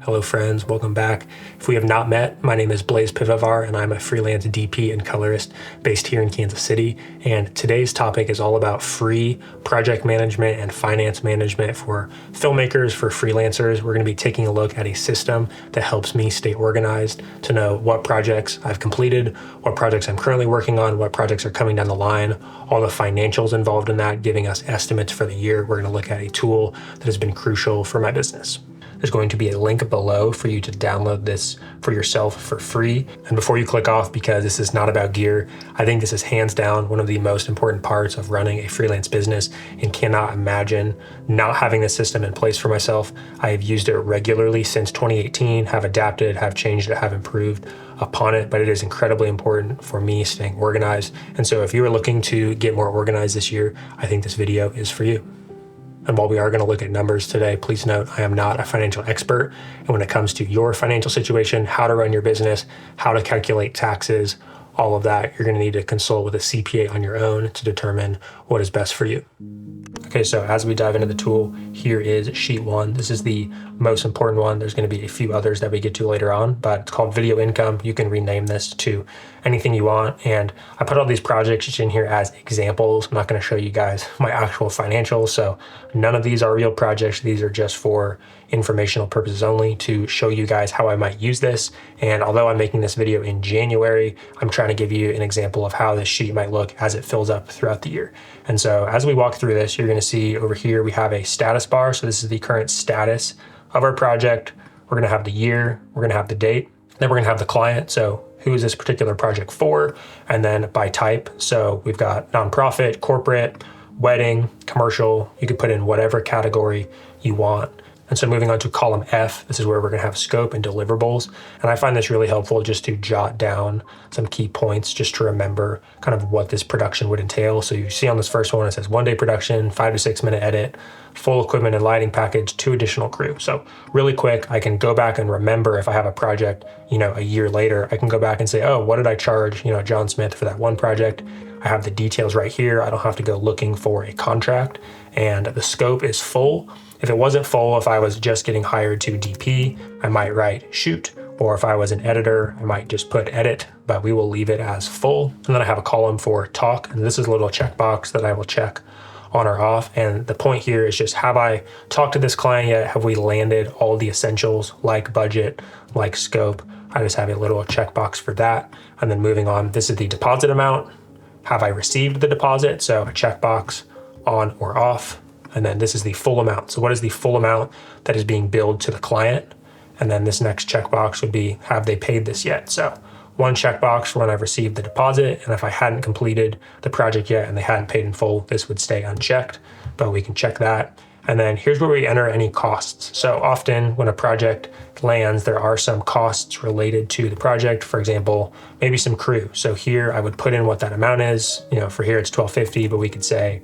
Hello friends, welcome back. If we have not met, my name is Blaze Pivovar and I'm a freelance DP and colorist based here in Kansas City. And today's topic is all about free project management and finance management for filmmakers, for freelancers. We're going to be taking a look at a system that helps me stay organized, to know what projects I've completed, what projects I'm currently working on, what projects are coming down the line, all the financials involved in that, giving us estimates for the year. We're going to look at a tool that has been crucial for my business. There's going to be a link below for you to download this for yourself for free. And before you click off, because this is not about gear, I think this is hands down one of the most important parts of running a freelance business, and cannot imagine not having this system in place for myself. I have used it regularly since 2018, have adapted, have changed it, have improved upon it, but it is incredibly important for me staying organized. And so if you are looking to get more organized this year, I think this video is for you. And while we are going to look at numbers today, please note I am not a financial expert. And when it comes to your financial situation, how to run your business, how to calculate taxes, all of that, you're going to need to consult with a CPA on your own to determine what is best for you. Okay, so as we dive into the tool, here is sheet one. This is the most important one. There's going to be a few others that we get to later on, but it's called video income. You can rename this to anything you want. And I put all these projects in here as examples. I'm not going to show you guys my actual financials. So none of these are real projects. These are just for informational purposes only, to show you guys how I might use this. And although I'm making this video in January, I'm trying to give you an example of how this sheet might look as it fills up throughout the year. And so as we walk through this, you're going to see over here, we have a status bar. So this is the current status of our project. We're going to have the year, we're going to have the date, then we're going to have the client. So who is this particular project for? And then by type. So we've got nonprofit, corporate, wedding, commercial. You could put in whatever category you want. And so moving on to column F, this is where we're going to have scope and deliverables. And I find this really helpful just to jot down some key points, just to remember kind of what this production would entail. So you see on this first one, it says 1 day production, 5 to 6 minute edit, full equipment and lighting package, 2 additional crew. So really quick, I can go back and remember if I have a project, a year later, I can go back and say, oh, what did I charge, John Smith for that one project? I have the details right here. I don't have to go looking for a contract, and the scope is full. If it wasn't full, if I was just getting hired to DP, I might write shoot, or if I was an editor, I might just put edit, but we will leave it as full. And then I have a column for talk, and this is a little checkbox that I will check on or off. And the point here is just, have I talked to this client yet? Have we landed all the essentials like budget, like scope? I just have a little checkbox for that. And then moving on, this is the deposit amount. Have I received the deposit? So a checkbox on or off. And then this is the full amount. So what is the full amount that is being billed to the client? And then this next checkbox would be, have they paid this yet? So one checkbox for when I've received the deposit. And if I hadn't completed the project yet and they hadn't paid in full, this would stay unchecked, but we can check that. And then here's where we enter any costs. So often when a project lands, there are some costs related to the project. For example, maybe some crew. So here I would put in what that amount is. For here it's $1,250, but we could say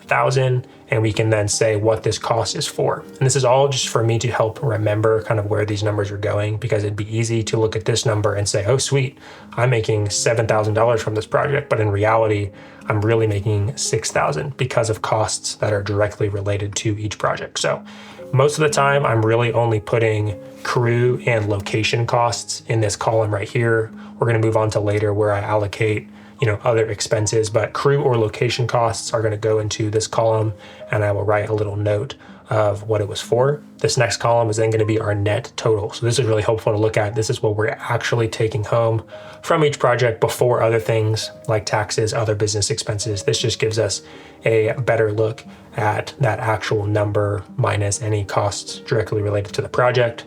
$1,000, and we can then say what this cost is for. And this is all just for me to help remember kind of where these numbers are going, because it'd be easy to look at this number and say, oh, sweet, I'm making $7,000 from this project. But in reality, I'm really making $6,000 because of costs that are directly related to each project. So most of the time, I'm really only putting crew and location costs in this column right here. We're going to move on to later where I allocate other expenses, but crew or location costs are going to go into this column, and I will write a little note of what it was for. This next column is then going to be our net total. So this is really helpful to look at. This is what we're actually taking home from each project before other things like taxes, other business expenses. This just gives us a better look at that actual number minus any costs directly related to the project.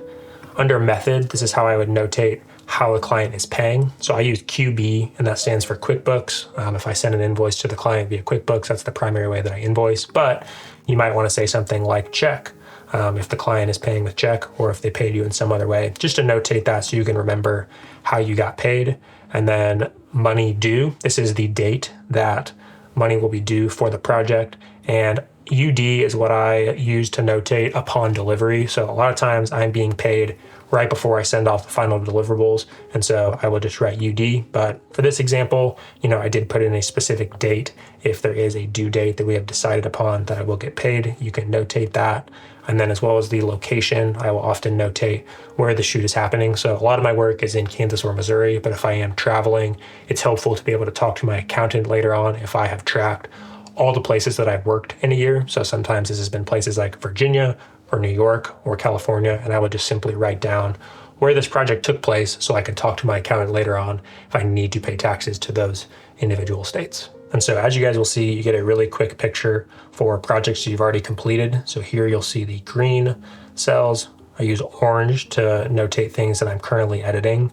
Under method, this is how I would notate how a client is paying. So I use QB, and that stands for QuickBooks. If I send an invoice to the client via QuickBooks, that's the primary way that I invoice. But you might want to say something like check, if the client is paying with check, or if they paid you in some other way, just to notate that so you can remember how you got paid. And then money due, this is the date that money will be due for the project. And UD is what I use to notate upon delivery. So a lot of times I'm being paid right before I send off the final deliverables. And so I will just write UD. But for this example, I did put in a specific date. If there is a due date that we have decided upon that I will get paid, you can notate that. And then as well as the location, I will often notate where the shoot is happening. So a lot of my work is in Kansas or Missouri, but if I am traveling, it's helpful to be able to talk to my accountant later on if I have tracked all the places that I've worked in a year. So sometimes this has been places like Virginia or New York or California, and I would just simply write down where this project took place so I can talk to my accountant later on if I need to pay taxes to those individual states. And so as you guys will see, you get a really quick picture for projects you've already completed. So here you'll see the green cells. I use orange to notate things that I'm currently editing.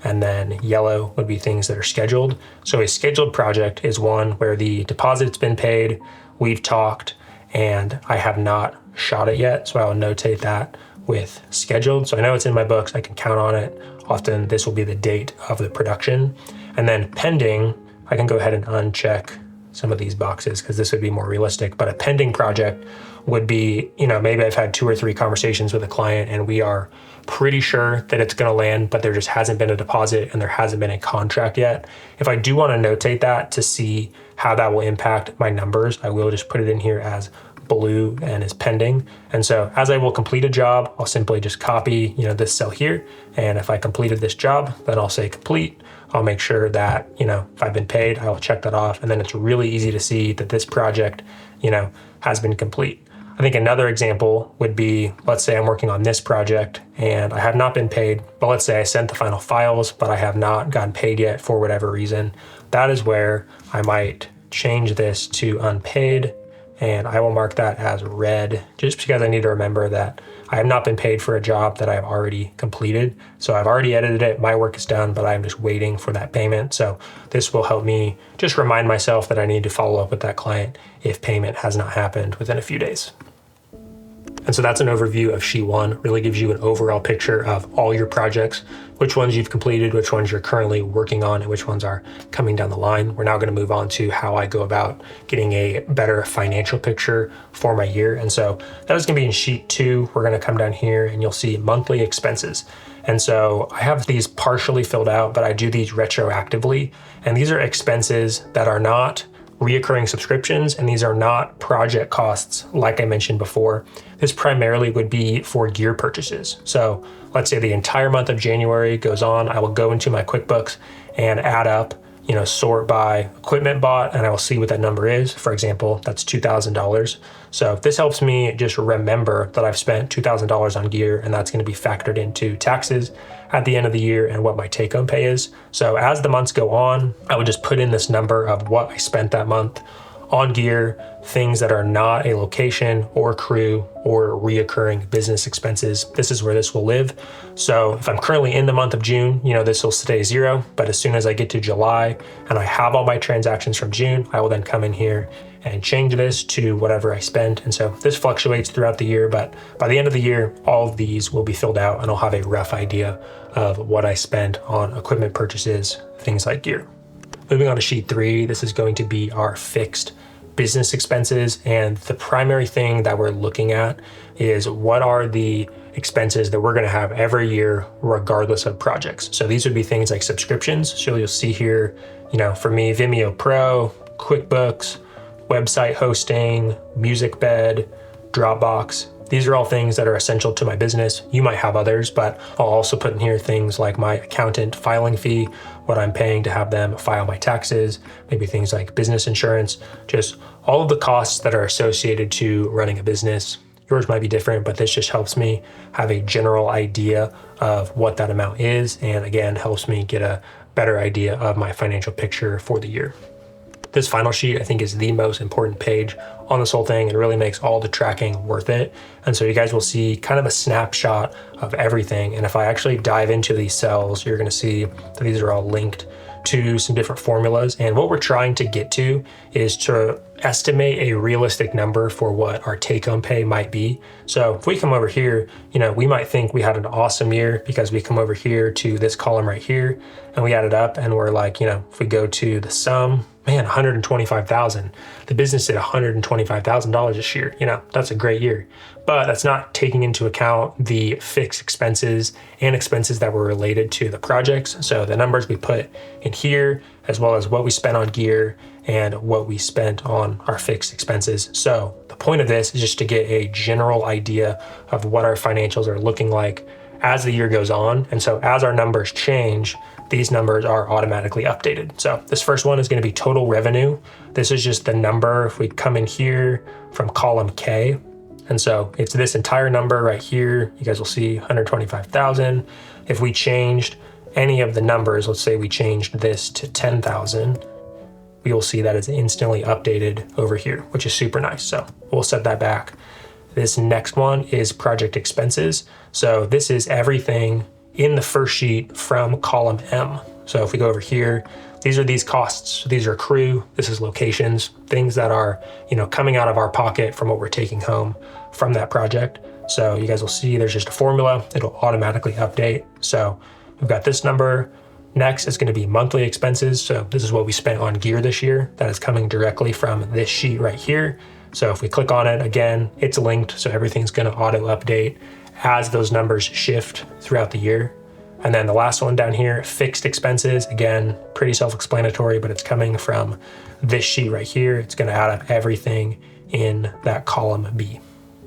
And then yellow would be things that are scheduled. So a scheduled project is one where the deposit's been paid, we've talked, and I have not shot it yet. So I will notate that with scheduled. So I know it's in my books, I can count on it. Often this will be the date of the production. And then pending, I can go ahead and uncheck some of these boxes because this would be more realistic. But a pending project would be, maybe I've had 2 or 3 conversations with a client and we are pretty sure that it's going to land, but there just hasn't been a deposit and there hasn't been a contract yet. If I do want to notate that to see how that will impact my numbers, I will just put it in here as blue and is pending. And so as I will complete a job, I'll simply just copy, this cell here. And if I completed this job, then I'll say complete. I'll make sure that, if I've been paid, I'll check that off. And then it's really easy to see that this project, has been complete. I think another example would be, let's say I'm working on this project and I have not been paid, but let's say I sent the final files, but I have not gotten paid yet for whatever reason. That is where I might change this to unpaid, and I will mark that as red just because I need to remember that I have not been paid for a job that I have already completed. So I've already edited it, my work is done, but I'm just waiting for that payment. So this will help me just remind myself that I need to follow up with that client if payment has not happened within a few days. And so that's an overview of Sheet 1. Really gives you an overall picture of all your projects, which ones you've completed, which ones you're currently working on, and which ones are coming down the line. We're now going to move on to how I go about getting a better financial picture for my year. And so that is going to be in Sheet 2. We're going to come down here and you'll see monthly expenses. And so I have these partially filled out, but I do these retroactively. And these are expenses that are not reoccurring subscriptions, and these are not project costs like I mentioned before. This primarily would be for gear purchases. So let's say the entire month of January goes on, I will go into my Quickbooks and add up, sort by equipment bought, and I will see what that number is. For example, that's $2,000. So this helps me just remember that I've spent $2,000 on gear, and that's going to be factored into taxes at the end of the year and what my take-home pay is. So as the months go on, I would just put in this number of what I spent that month on gear, things that are not a location or crew or reoccurring business expenses. This is where this will live. So if I'm currently in the month of June, this will stay 0. But as soon as I get to July and I have all my transactions from June, I will then come in here and change this to whatever I spent. And so this fluctuates throughout the year, but by the end of the year, all of these will be filled out and I'll have a rough idea of what I spent on equipment purchases, things like gear. Moving on to Sheet 3, this is going to be our fixed business expenses. And the primary thing that we're looking at is what are the expenses that we're going to have every year, regardless of projects. So these would be things like subscriptions. So you'll see here, for me, Vimeo Pro, QuickBooks, website hosting, music bed, Dropbox. These are all things that are essential to my business. You might have others, but I'll also put in here things like my accountant filing fee, what I'm paying to have them file my taxes, maybe things like business insurance, just all of the costs that are associated to running a business. Yours might be different, but this just helps me have a general idea of what that amount is. And again, helps me get a better idea of my financial picture for the year. This final sheet, I think, is the most important page on this whole thing. It really makes all the tracking worth it. And so you guys will see kind of a snapshot of everything. And if I actually dive into these cells, you're going to see that these are all linked to some different formulas. And what we're trying to get to is to estimate a realistic number for what our take-home pay might be. So if we come over here, we might think we had an awesome year because we come over here to this column right here and we add it up and we're like, if we go to the sum, man, 125,000. The business did $125,000 this year. That's a great year. But that's not taking into account the fixed expenses and expenses that were related to the projects. So the numbers we put in here, as well as what we spent on gear and what we spent on our fixed expenses. So the point of this is just to get a general idea of what our financials are looking like as the year goes on. And so as our numbers change, these numbers are automatically updated. So this first one is going to be total revenue. This is just the number. If we come in here from column K, and so it's this entire number right here. You guys will see 125,000. If we changed any of the numbers, let's say we changed this to 10,000, we will see that it's instantly updated over here, which is super nice. So we'll set that back. This next one is project expenses. So this is everything in the first sheet from column M. So if we go over here, these are these costs. These are crew, this is locations, things that are, coming out of our pocket from what we're taking home from that project. So you guys will see there's just a formula. It'll automatically update. So we've got this number. Next is going to be monthly expenses. So this is what we spent on gear this year. That is coming directly from this sheet right here. So if we click on it again, it's linked. So everything's going to auto update as those numbers shift throughout the year. And then the last one down here, fixed expenses, again, pretty self-explanatory, but it's coming from this sheet right here. It's going to add up everything in that column B.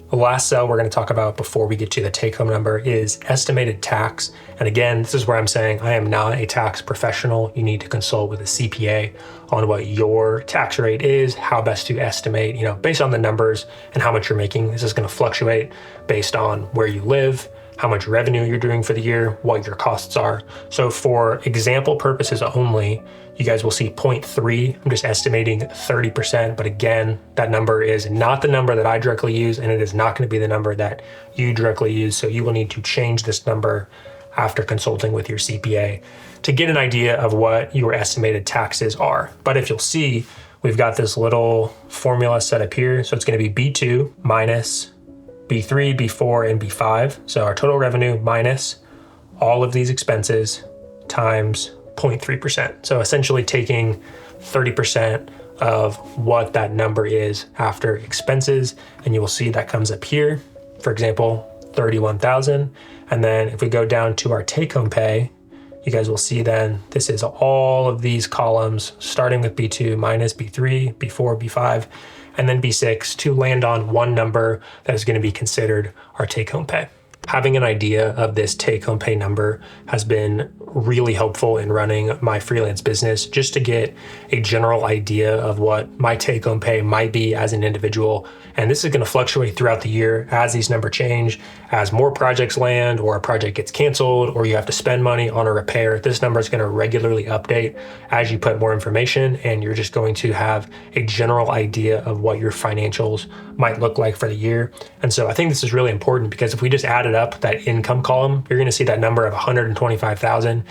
The last cell we're going to talk about before we get to the take-home number is estimated tax. And again, this is where I'm saying I am not a tax professional. You need to consult with a CPA on what your tax rate is, how best to estimate, based on the numbers and how much you're making. This is going to fluctuate based on where you live, how much revenue you're doing for the year, what your costs are. So for example purposes only, you guys will see 0.3. I'm just estimating 30%. But again, that number is not the number that I directly use, and it is not going to be the number that you directly use. So you will need to change this number after consulting with your CPA to get an idea of what your estimated taxes are. But if you'll see, we've got this little formula set up here. So it's going to be B2 minus B3, B4, and B5. So our total revenue minus all of these expenses times 0.3%. So essentially taking 30% of what that number is after expenses. And you will see that comes up here, for example, 31,000. And then if we go down to our take-home pay, you guys will see then this is all of these columns starting with B2 minus B3, B4, B5, and then B6 to land on one number that is going to be considered our take-home pay. Having an idea of this take-home pay number has been really helpful in running my freelance business, just to get a general idea of what my take-home pay might be as an individual. And this is going to fluctuate throughout the year as these numbers change, as more projects land or a project gets canceled or you have to spend money on a repair. This number is going to regularly update as you put more information, and you're just going to have a general idea of what your financials might look like for the year. And so I think this is really important because if we just added up that income column, you're going to see that number of 125,000.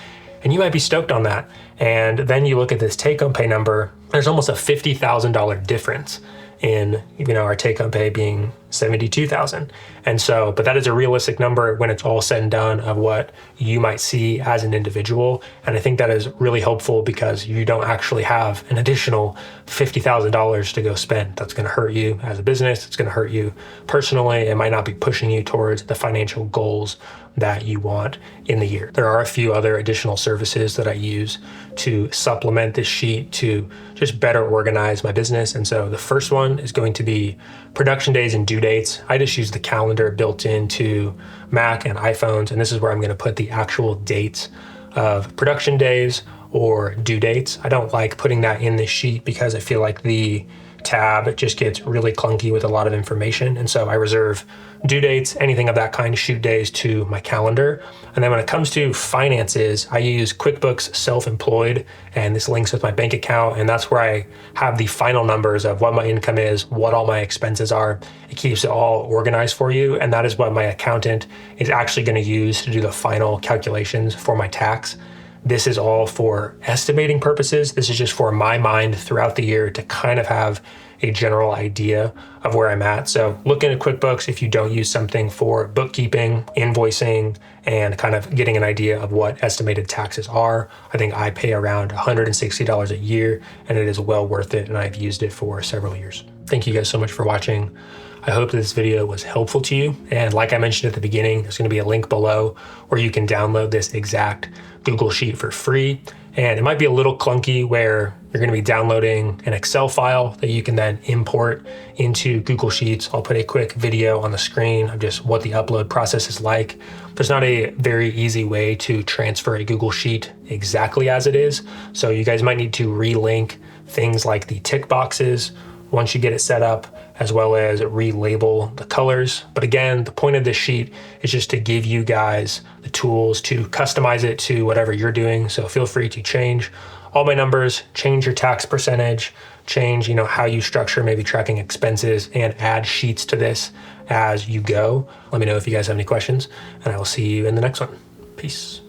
And you might be stoked on that. And then you look at this take-home pay number, there's almost a $50,000 difference in, our take-home pay being 72,000. And so, but that is a realistic number when it's all said and done of what you might see as an individual. And I think that is really helpful because you don't actually have an additional $50,000 to go spend. That's going to hurt you as a business. It's going to hurt you personally. It might not be pushing you towards the financial goals that you want in the year. There are a few other additional services that I use to supplement this sheet to just better organize my business. And so the first one is going to be production days and due dates. I just use the calendar built into Mac and iPhones, and this is where I'm going to put the actual dates of production days or due dates. I don't like putting that in this sheet because I feel like the tab just gets really clunky with a lot of information. And so I reserve due dates, anything of that kind, shoot days to my calendar. And then when it comes to finances, I use QuickBooks Self-Employed, and this links with my bank account. And that's where I have the final numbers of what my income is, what all my expenses are. It keeps it all organized for you. And that is what my accountant is actually going to use to do the final calculations for my tax. This is all for estimating purposes. This is just for my mind throughout the year to kind of have a general idea of where I'm at. So look into QuickBooks if you don't use something for bookkeeping, invoicing, and kind of getting an idea of what estimated taxes are. I think I pay around $160 a year, and it is well worth it, and I've used it for several years. Thank you guys so much for watching. I hope this video was helpful to you. And like I mentioned at the beginning, there's going to be a link below where you can download this exact Google Sheet for free. And it might be a little clunky where you're going to be downloading an Excel file that you can then import into Google Sheets. I'll put a quick video on the screen of just what the upload process is like. There's not a very easy way to transfer a Google Sheet exactly as it is. So you guys might need to relink things like the tick boxes once you get it set up, as well as relabel the colors. But again, the point of this sheet is just to give you guys the tools to customize it to whatever you're doing. So feel free to change all my numbers, change your tax percentage, change how you structure maybe tracking expenses, and add sheets to this as you go. Let me know if you guys have any questions, and I will see you in the next one. Peace.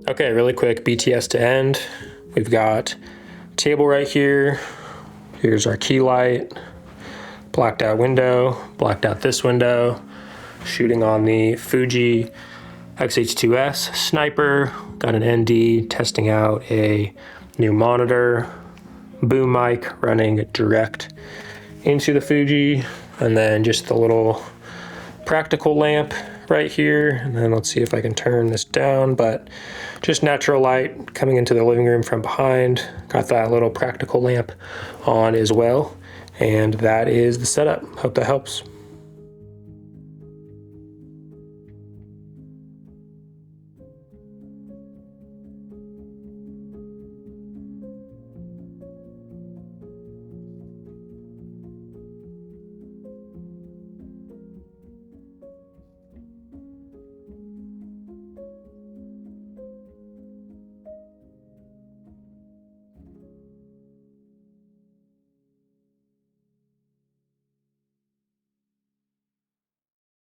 Okay, really quick BTS to end. We've got table right here. Here's our key light, blacked out window, blacked out this window, shooting on the Fuji X-H2S Sniper, got an ND, testing out a new monitor, boom mic running direct into the Fuji, and then just the little practical lamp right here. And then let's see if I can turn this down, but just natural light coming into the living room from behind. Got that little practical lamp on as well. And that is the setup. Hope that helps.